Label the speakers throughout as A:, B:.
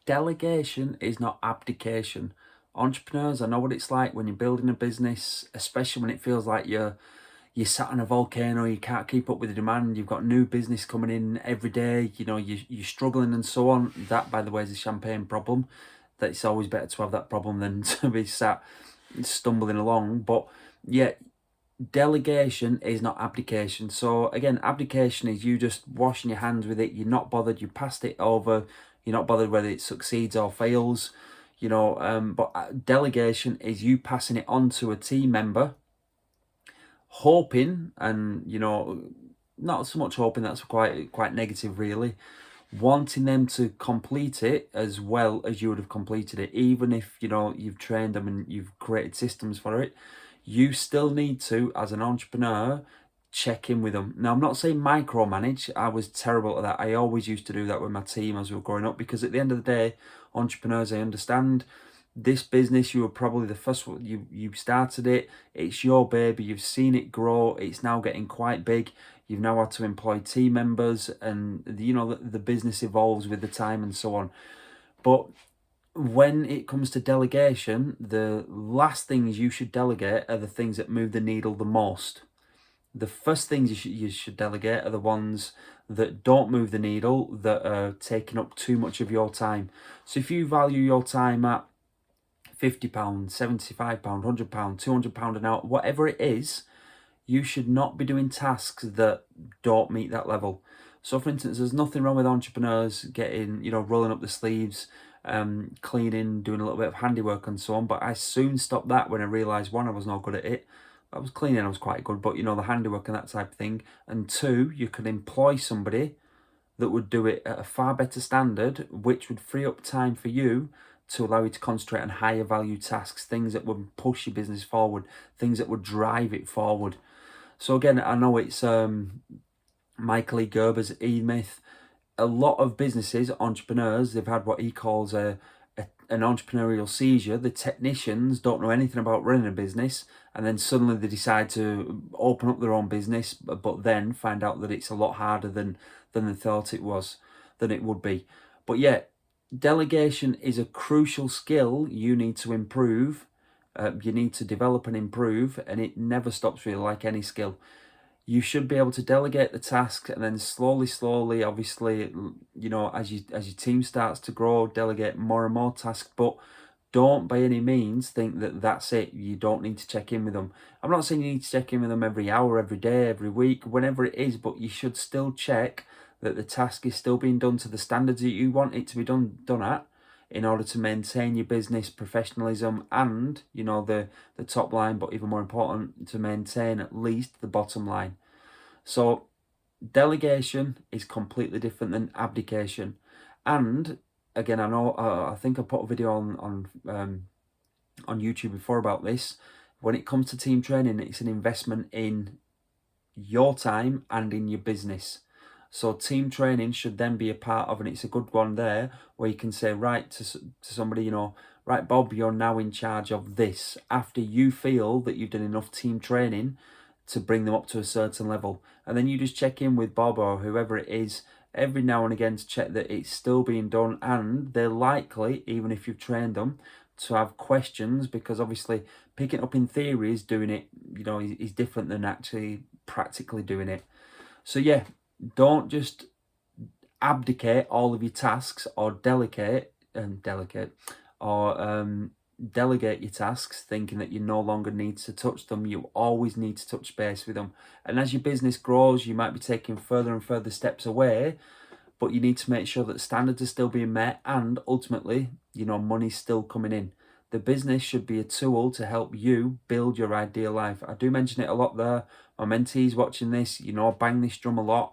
A: Delegation is not abdication. Entrepreneurs, I know what it's like when you're building a business, especially when it feels like you're sat on a volcano, you can't keep up with the demand, you've got new business coming in every day, you're struggling and so on. That, by the way, is a champagne problem. That it's always better to have that problem than to be sat stumbling along. But yeah, delegation is not abdication. So again, abdication is you just washing your hands with it. You're not bothered. You passed it over. You're not bothered whether it succeeds or fails. But delegation is you passing it on to a team member, hoping, and not so much hoping. That's quite negative, really. Wanting them to complete it as well as you would have completed it, even if you've trained them and you've created systems for it. You still need to, as an entrepreneur, check in with them. Now, I'm not saying micromanage. I was terrible at that. I always used to do that with my team as we were growing up, because at the end of the day, entrepreneurs, I understand this business, you were probably the first one. You started it. It's your baby. You've seen it grow. It's now getting quite big. You've now had to employ team members, and the business evolves with the time and so on. But when it comes to delegation, the last things you should delegate are the things that move the needle the most. The first things you should delegate are the ones that don't move the needle, that are taking up too much of your time. So if you value your time at £50, £75, £100, £200 an hour, whatever it is, you should not be doing tasks that don't meet that level. So for instance, there's nothing wrong with entrepreneurs getting, rolling up the sleeves, cleaning, doing a little bit of handiwork and so on. But I soon stopped that when I realised, one, I was not good at it. I was cleaning, I was quite good, but the handiwork and that type of thing. And two, you could employ somebody that would do it at a far better standard, which would free up time for you to allow you to concentrate on higher value tasks, things that would push your business forward, things that would drive it forward. So again, I know it's Michael E. Gerber's E-Myth. A lot of businesses, entrepreneurs, they've had what he calls an entrepreneurial seizure. The technicians don't know anything about running a business, and then suddenly they decide to open up their own business, but then find out that it's a lot harder than they thought it would be. But yeah, delegation is a crucial skill you need to improve. You need to develop and improve, and it never stops, really, like any skill. You should be able to delegate the task, and then slowly, obviously, as your team starts to grow, delegate more and more tasks. But don't by any means think that that's it. You don't need to check in with them. I'm not saying you need to check in with them every hour, every day, every week, whenever it is, but you should still check that the task is still being done to the standards that you want it to be done at, in order to maintain your business professionalism and the top line, but even more important, to maintain at least the bottom line. So delegation is completely different than abdication. And again, I know I think I put a video on YouTube before about this. When it comes to team training, it's an investment in your time and in your business. So team training should then be a part of, and it's a good one there, where you can say, right, to somebody, right, Bob, you're now in charge of this, after you feel that you've done enough team training to bring them up to a certain level. And then you just check in with Bob or whoever it is every now and again to check that it's still being done, and they're likely, even if you've trained them, to have questions, because obviously picking up in theory is doing it, is different than actually practically doing it. So yeah, don't just abdicate all of your tasks, or delegate your tasks thinking that you no longer need to touch them. You always need to touch base with them. And as your business grows, you might be taking further and further steps away, but you need to make sure that standards are still being met, and ultimately, money's still coming in. The business should be a tool to help you build your ideal life. I do mention it a lot there. My mentees watching this, I bang this drum a lot.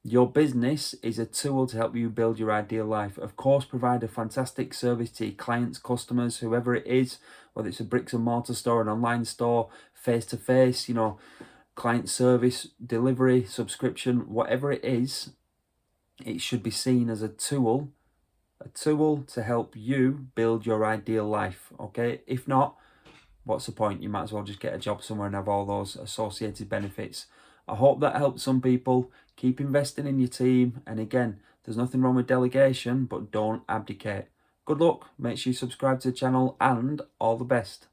A: Your business is a tool to help you build your ideal life. Of course, provide a fantastic service to your clients, customers, whoever it is, whether it's a bricks and mortar store, an online store, face-to-face, client service, delivery, subscription, whatever it is, it should be seen as a tool to help you build your ideal life, okay? If not, what's the point? You might as well just get a job somewhere and have all those associated benefits. I hope that helps some people. Keep investing in your team. And again, There's nothing wrong with delegation, but don't abdicate. Good luck, make sure you subscribe to the channel, and all the best.